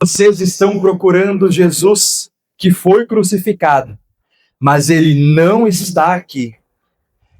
Vocês estão procurando Jesus que foi crucificado, mas ele não está aqui.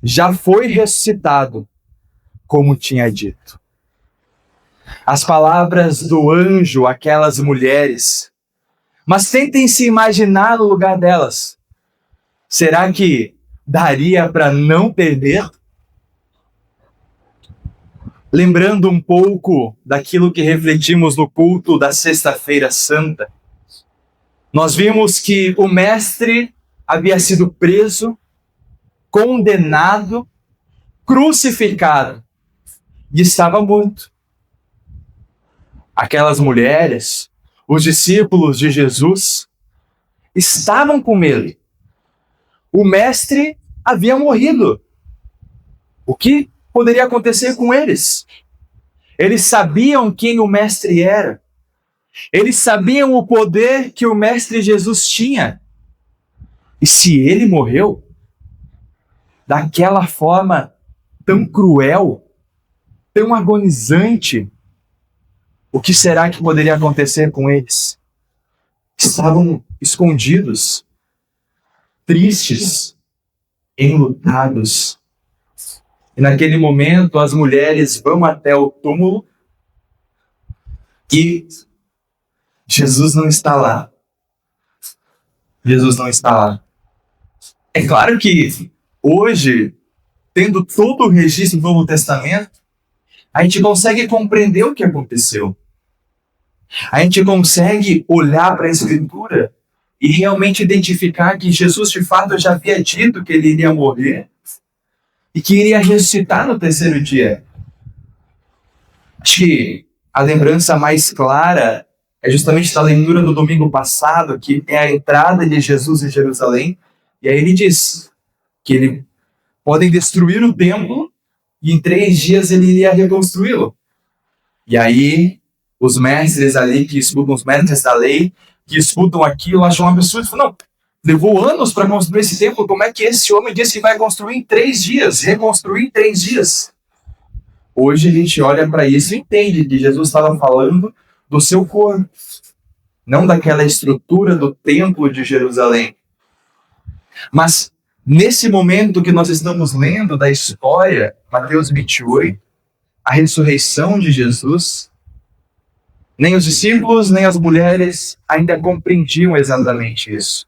Já foi ressuscitado, como tinha dito. As palavras do anjo àquelas mulheres, mas tentem se imaginar no lugar delas. Será que daria para não perder? Lembrando um pouco daquilo que refletimos no culto da Sexta-feira Santa, nós vimos que o mestre havia sido preso, condenado, crucificado e estava morto. Aquelas mulheres, os discípulos de Jesus, estavam com medo. O mestre havia morrido. O que poderia acontecer com eles? Eles sabiam quem o mestre era. Eles sabiam o poder que o mestre Jesus tinha. E se ele morreu daquela forma tão cruel, tão agonizante, o que será que poderia acontecer com eles? Estavam escondidos, tristes, enlutados. E naquele momento as mulheres vão até o túmulo e Jesus não está lá. Jesus não está lá. É claro que hoje, tendo todo o registro do Novo Testamento, a gente consegue compreender o que aconteceu. A gente consegue olhar para a Escritura e realmente identificar que Jesus de fato já havia dito que ele iria morrer e que iria ressuscitar no terceiro dia. Acho que a lembrança mais clara é justamente da leitura do domingo passado, que é a entrada de Jesus em Jerusalém. E aí ele diz que podem destruir o templo e em 3 dias ele iria reconstruí-lo. E aí os mestres ali que escutam, os mestres da lei, que escutam aquilo, acham um absurdo. Falam, não, levou anos para construir esse templo, como é que esse homem disse que vai construir em 3 dias, reconstruir em 3 dias? Hoje a gente olha para isso e entende que Jesus estava falando do seu corpo, não daquela estrutura do templo de Jerusalém. Mas nesse momento que nós estamos lendo da história, Mateus 28, a ressurreição de Jesus, nem os discípulos, nem as mulheres ainda compreendiam exatamente isso.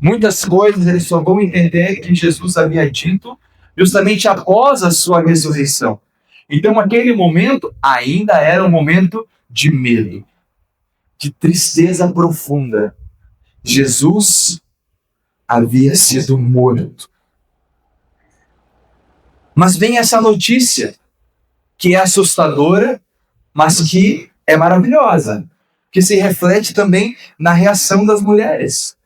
Muitas coisas eles só vão entender que Jesus havia dito justamente após a sua ressurreição. Então aquele momento ainda era um momento de medo, de tristeza profunda. Jesus havia sido morto. Mas vem essa notícia, que é assustadora, mas que é maravilhosa, que se reflete também na reação das mulheres.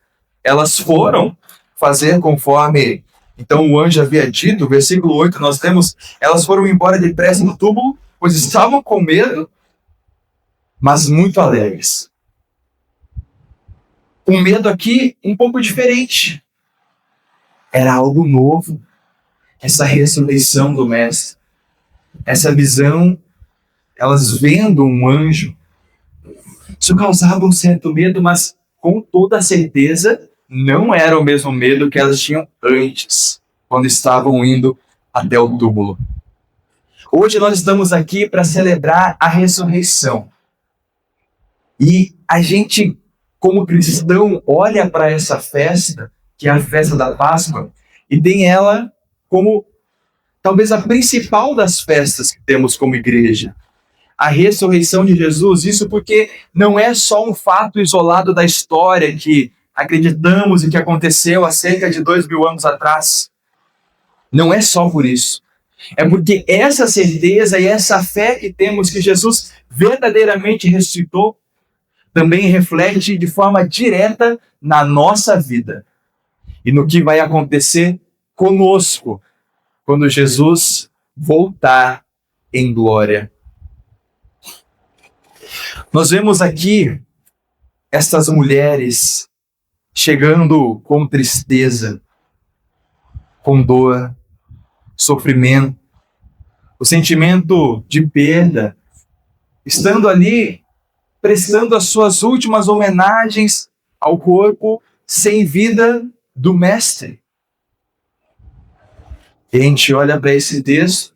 Elas foram fazer conforme, então, o anjo havia dito, versículo 8, nós temos, elas foram embora depressa no túmulo, pois estavam com medo, mas muito alegres. Um medo aqui um pouco diferente. Era algo novo. Essa ressurreição do mestre. Essa visão, elas vendo um anjo. Isso causava um certo medo, mas com toda certeza não era o mesmo medo que elas tinham antes, quando estavam indo até o túmulo. Hoje nós estamos aqui para celebrar a ressurreição. E a gente, como cristão, olha para essa festa, que é a festa da Páscoa, e tem ela como talvez a principal das festas que temos como igreja. A ressurreição de Jesus, isso porque não é só um fato isolado da história que acreditamos e que aconteceu há cerca de 2000 anos atrás. Não é só por isso. É porque essa certeza e essa fé que temos que Jesus verdadeiramente ressuscitou também reflete de forma direta na nossa vida e no que vai acontecer conosco quando Jesus voltar em glória. Nós vemos aqui estas mulheres chegando com tristeza, com dor, sofrimento, o sentimento de perda, estando ali prestando as suas últimas homenagens ao corpo sem vida do Mestre. E a gente olha para esse texto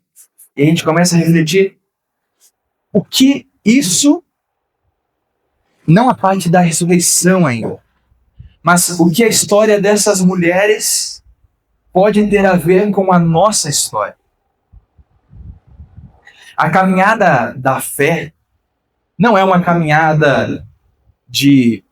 e a gente começa a refletir o que isso, não a parte da ressurreição ainda, mas o que a história dessas mulheres pode ter a ver com a nossa história. A caminhada da fé não é uma caminhada de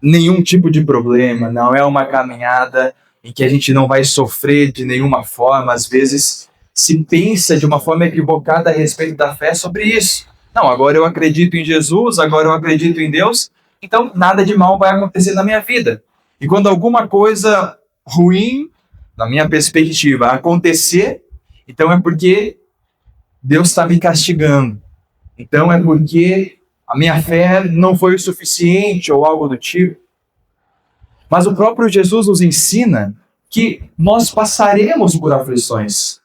nenhum tipo de problema, não é uma caminhada em que a gente não vai sofrer de nenhuma forma. Às vezes se pensa de uma forma equivocada a respeito da fé sobre isso. Não, agora eu acredito em Jesus, agora eu acredito em Deus, então nada de mal vai acontecer na minha vida. E quando alguma coisa ruim, na minha perspectiva, acontecer, então é porque Deus está me castigando. Então é porque a minha fé não foi o suficiente ou algo do tipo. Mas o próprio Jesus nos ensina que nós passaremos por aflições.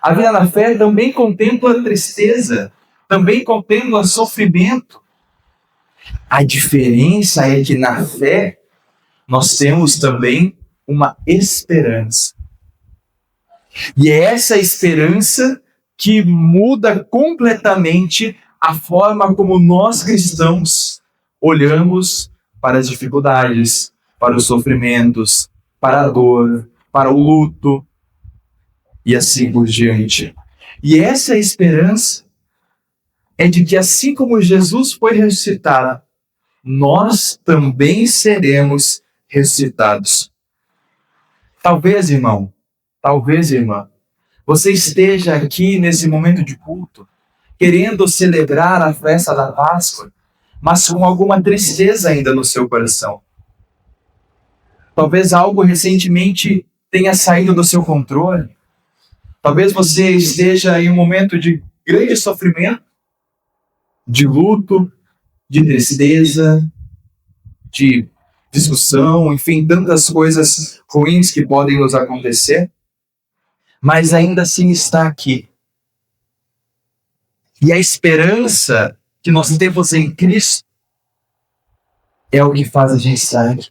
A vida na fé também contempla tristeza, também contempla sofrimento. A diferença é que na fé nós temos também uma esperança. E é essa esperança que muda completamente a forma como nós cristãos olhamos para as dificuldades, para os sofrimentos, para a dor, para o luto e assim por diante. E essa esperança é de que assim como Jesus foi ressuscitado, nós também seremos ressuscitados. Talvez, irmão, talvez, irmã, você esteja aqui nesse momento de culto, querendo celebrar a festa da Páscoa, mas com alguma tristeza ainda no seu coração. Talvez algo recentemente tenha saído do seu controle. Talvez você esteja em um momento de grande sofrimento, de luto, de tristeza, de discussão, enfim, tantas coisas ruins que podem nos acontecer, mas ainda assim está aqui. E a esperança que nós temos em Cristo é o que faz a gente estar aqui.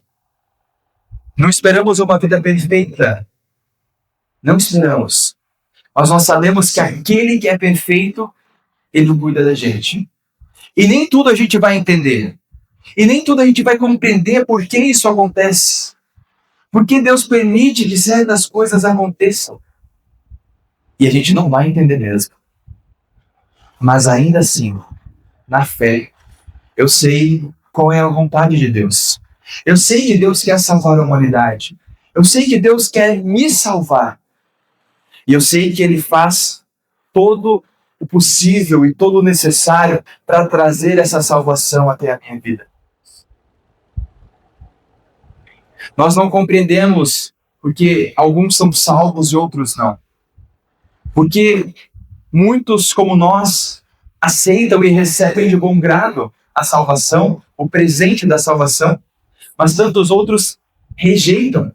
Não esperamos uma vida perfeita. Não esperamos. Mas nós sabemos que aquele que é perfeito, ele cuida da gente. E nem tudo a gente vai entender. E nem tudo a gente vai compreender por que isso acontece. Por que Deus permite que certas coisas aconteçam. E a gente não vai entender mesmo. Mas ainda assim, na fé, eu sei qual é a vontade de Deus. Eu sei que Deus quer salvar a humanidade. Eu sei que Deus quer me salvar. E eu sei que Ele faz todo o possível e todo o necessário para trazer essa salvação até a minha vida. Nós não compreendemos porque alguns são salvos e outros não. Porque muitos, como nós, aceitam e recebem de bom grado a salvação, o presente da salvação, mas tantos outros rejeitam.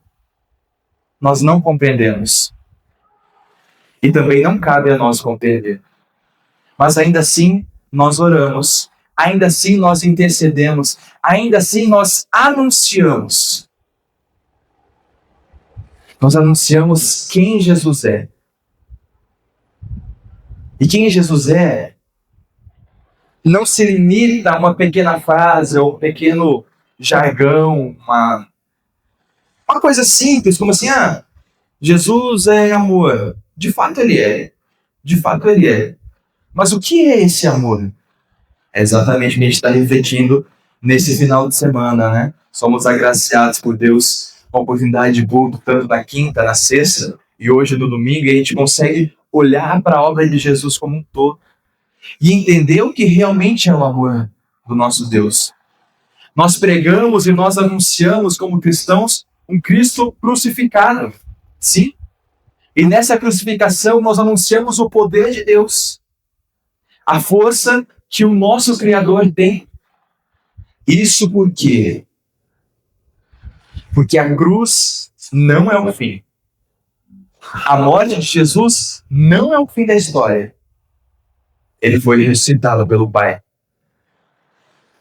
Nós não compreendemos. E também não cabe a nós compreender. Mas ainda assim, nós oramos. Ainda assim, nós intercedemos. Ainda assim, nós anunciamos. Nós anunciamos quem Jesus é. E quem Jesus é não se limita a uma pequena frase ou um pequeno jargão, uma coisa simples, como assim, Jesus é amor. De fato ele é. De fato ele é. Mas o que é esse amor? É exatamente o que a gente está refletindo nesse final de semana, né? Somos agraciados por Deus com a oportunidade de culto, tanto na quinta, na sexta e hoje no domingo, e a gente consegue olhar para a obra de Jesus como um todo e entender o que realmente é o amor do nosso Deus. Nós pregamos e nós anunciamos como cristãos um Cristo crucificado. Sim. E nessa crucificação nós anunciamos o poder de Deus. A força que o nosso Criador tem. Isso por quê? Porque a cruz não é o fim. A morte de Jesus não é o fim da história. Ele foi ressuscitado pelo Pai.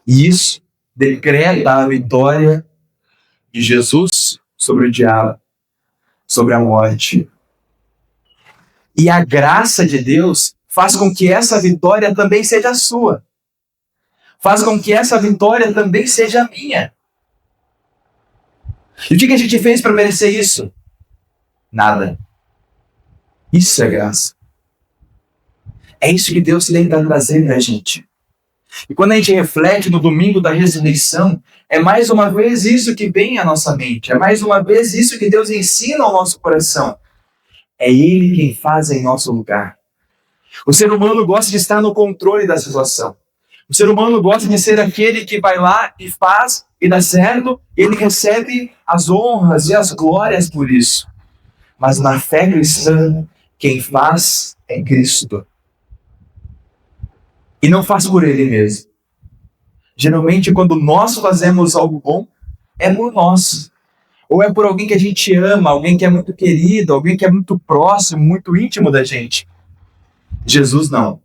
E isso decreta a vitória de Jesus sobre o diabo, sobre a morte. E a graça de Deus faz com que essa vitória também seja sua. Faz com que essa vitória também seja minha. E o que a gente fez para merecer isso? Nada. Isso é graça. É isso que Deus tenta trazer para a gente. E quando a gente reflete no domingo da ressurreição, é mais uma vez isso que vem à nossa mente. É mais uma vez isso que Deus ensina ao nosso coração. É Ele quem faz em nosso lugar. O ser humano gosta de estar no controle da situação. O ser humano gosta de ser aquele que vai lá e faz e dá certo. Ele recebe as honras e as glórias por isso. Mas na fé cristã, quem faz é Cristo. E não faz por Ele mesmo. Geralmente, quando nós fazemos algo bom, é por nós. Ou é por alguém que a gente ama, alguém que é muito querido, alguém que é muito próximo, muito íntimo da gente. Jesus não.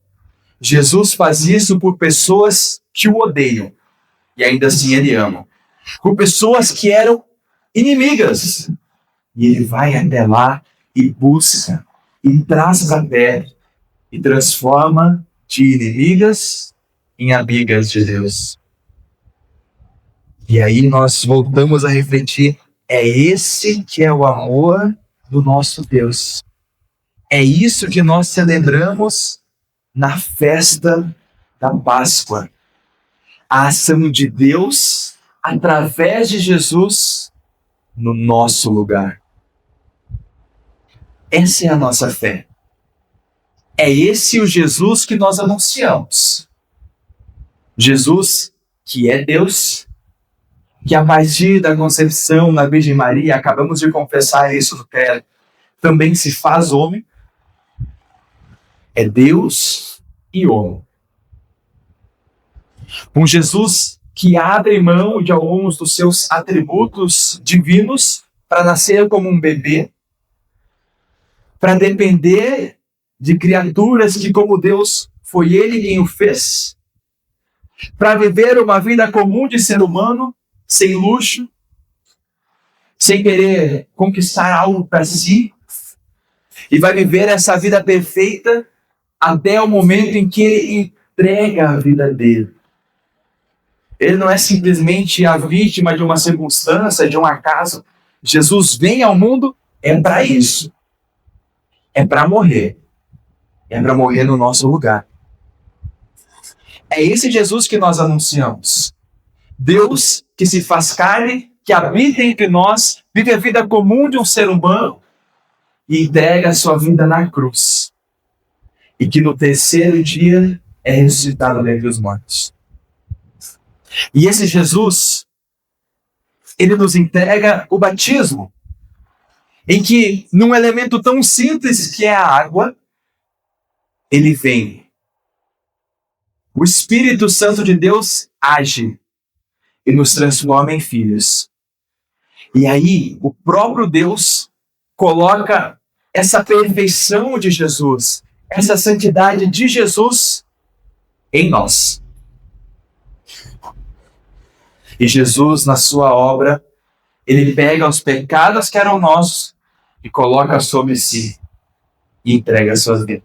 Jesus faz isso por pessoas que o odeiam. E ainda assim Ele ama. Por pessoas que eram inimigas. E Ele vai até lá e busca, e traz para perto, e transforma de inimigas em amigas de Deus. E aí nós voltamos a refletir, é esse que é o amor do nosso Deus. É isso que nós celebramos na festa da Páscoa. A ação de Deus através de Jesus no nosso lugar. Essa é a nossa fé. É esse o Jesus que nós anunciamos. Jesus, que é Deus, que a partir da concepção na Virgem Maria, acabamos de confessar isso no credo, também se faz homem. É Deus e homem. Um Jesus que abre mão de alguns dos seus atributos divinos para nascer como um bebê, para depender de criaturas que, como Deus, foi Ele quem o fez, para viver uma vida comum de ser humano, sem luxo, sem querer conquistar algo para si, e vai viver essa vida perfeita até o momento em que Ele entrega a vida dele. Ele não é simplesmente a vítima de uma circunstância, de um acaso. Jesus vem ao mundo, é para isso. É para morrer. É para morrer no nosso lugar. É esse Jesus que nós anunciamos. Deus que se faz carne, que habita entre nós, vive a vida comum de um ser humano e entrega a sua vida na cruz. E que no terceiro dia é ressuscitado dentre os mortos. E esse Jesus, ele nos entrega o batismo, em que, num elemento tão simples que é a água, ele vem. O Espírito Santo de Deus age e nos transforma em filhos. E aí, o próprio Deus coloca essa perfeição de Jesus, essa santidade de Jesus em nós. E Jesus, na sua obra, ele pega os pecados que eram nossos e coloca sobre si e entrega a sua vida.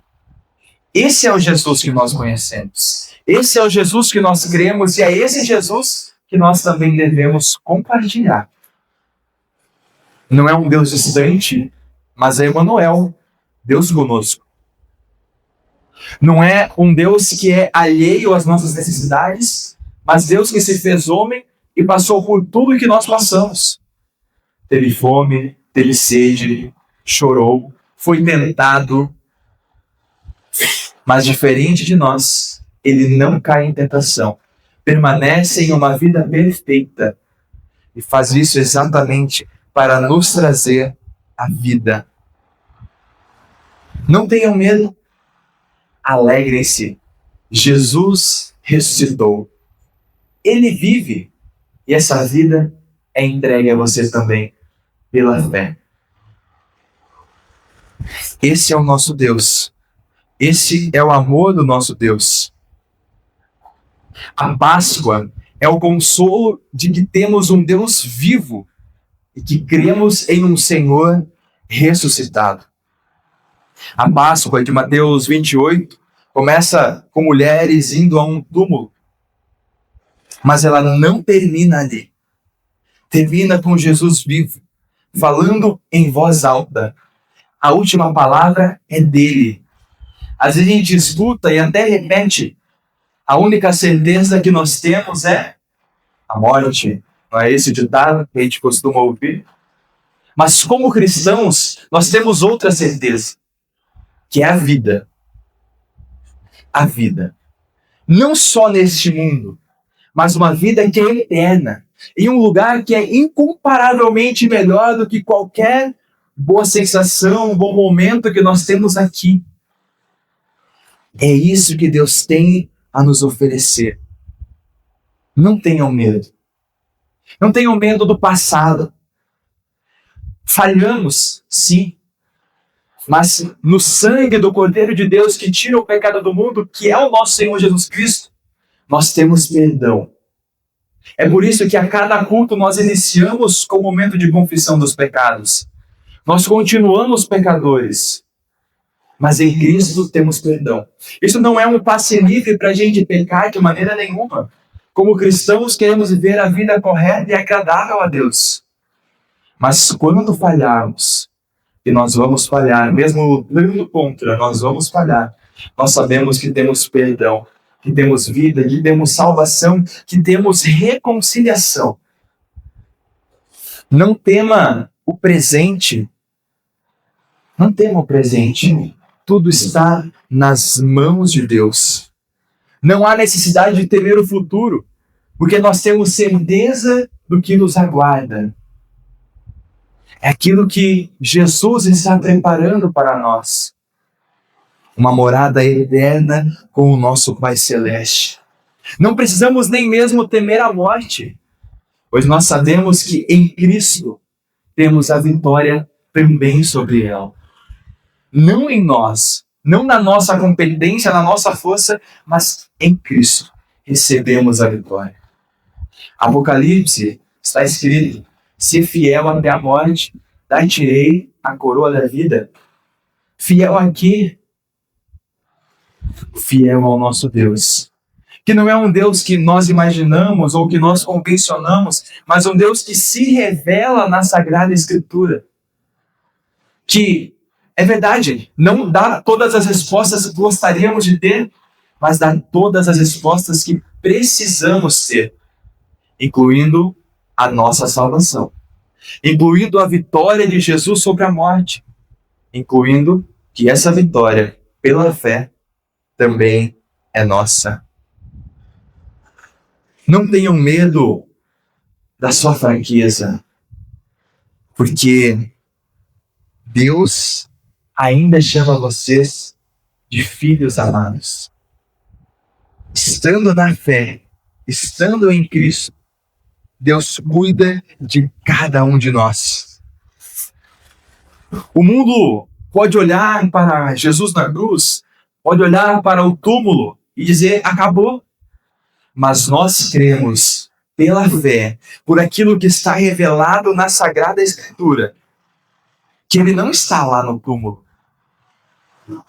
Esse é o Jesus que nós conhecemos. Esse é o Jesus que nós cremos e é esse Jesus que nós também devemos compartilhar. Não é um Deus distante, mas é Emmanuel, Deus conosco. Não é um Deus que é alheio às nossas necessidades, mas Deus que se fez homem e passou por tudo que nós passamos. Teve fome, teve sede, chorou, foi tentado. Mas diferente de nós, ele não cai em tentação. Permanece em uma vida perfeita. E faz isso exatamente para nos trazer a vida. Não tenham medo. Alegrem-se. Jesus ressuscitou. Ele vive. E essa vida é entregue a você também pela fé. Esse é o nosso Deus. Esse é o amor do nosso Deus. A Páscoa É o consolo de que temos um Deus vivo e que cremos em um Senhor ressuscitado. A Páscoa de Mateus 28 começa com mulheres indo a um túmulo, mas ela não termina ali. Termina com Jesus vivo, falando em voz alta. A última palavra é dele. Às vezes a gente escuta e até repete. A única certeza que nós temos é a morte. Não é esse ditado que a gente costuma ouvir? Mas como cristãos, nós temos outra certeza, que é a vida. A vida. Não só neste mundo, mas uma vida que é eterna, em um lugar que é incomparavelmente melhor do que qualquer boa sensação, bom momento que nós temos aqui. É isso que Deus tem a nos oferecer. Não tenham medo. Não tenham medo do passado. Falhamos, sim. Mas no sangue do Cordeiro de Deus que tira o pecado do mundo, que é o nosso Senhor Jesus Cristo, nós temos perdão. É por isso que a cada culto nós iniciamos com o momento de confissão dos pecados. Nós continuamos pecadores, mas em Cristo temos perdão. Isso não é um passe livre para a gente pecar de maneira nenhuma. Como cristãos, queremos viver a vida correta e agradável a Deus. Mas quando falharmos, e nós vamos falhar, mesmo lutando contra, nós vamos falhar, nós sabemos que temos perdão, que temos vida, que temos salvação, que temos reconciliação. Não tema o presente. Não tema o presente. Tudo está nas mãos de Deus. Não há necessidade de temer o futuro, porque nós temos certeza do que nos aguarda. É aquilo que Jesus está preparando para nós. Uma morada eterna com o nosso Pai Celeste. Não precisamos nem mesmo temer a morte, pois nós sabemos que em Cristo temos a vitória também sobre ela. Não em nós, não na nossa competência, na nossa força, mas em Cristo recebemos a vitória. Apocalipse está escrito: se fiel até a morte, dar-te-ei a coroa da vida. Fiel aqui, fiel ao nosso Deus. Que não é um Deus que nós imaginamos ou que nós convencionamos, mas um Deus que se revela na Sagrada Escritura. Que, é verdade, não dá todas as respostas que gostaríamos de ter, mas dá todas as respostas que precisamos ter, incluindo a nossa salvação, incluindo a vitória de Jesus sobre a morte, incluindo que essa vitória, pela fé, também é nossa. Não tenham medo da sua fraqueza, porque Deus ainda chama vocês de filhos amados. Estando na fé, estando em Cristo, Deus cuida de cada um de nós. O mundo pode olhar para Jesus na cruz, pode olhar para o túmulo e dizer: acabou. Mas nós cremos, pela fé, por aquilo que está revelado na Sagrada Escritura, que ele não está lá no túmulo,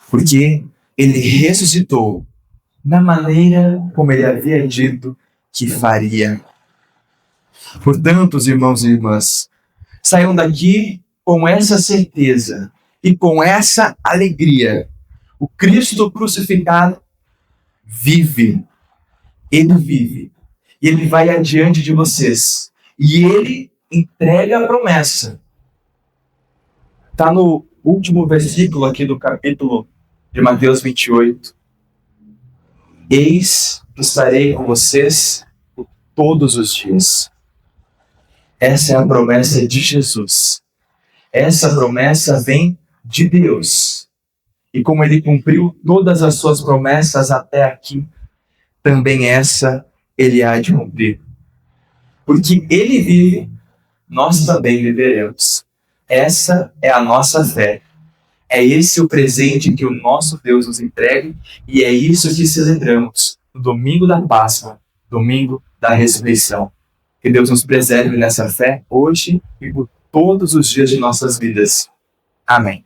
porque ele ressuscitou da maneira como ele havia dito que faria. Portanto, irmãos e irmãs, saiam daqui com essa certeza e com essa alegria. O Cristo crucificado vive. Ele vive. E ele vai adiante de vocês. E ele entrega a promessa. Está no último versículo aqui do capítulo de Mateus 28. Eis que estarei com vocês por todos os dias. Essa é a promessa de Jesus. Essa promessa vem de Deus. E como ele cumpriu todas as suas promessas até aqui, também essa ele há de cumprir. Porque ele vive, nós também viveremos. Essa é a nossa fé. É esse o presente que o nosso Deus nos entrega, e é isso que celebramos no domingo da Páscoa, domingo da ressurreição. Que Deus nos preserve nessa fé hoje e por todos os dias de nossas vidas. Amém.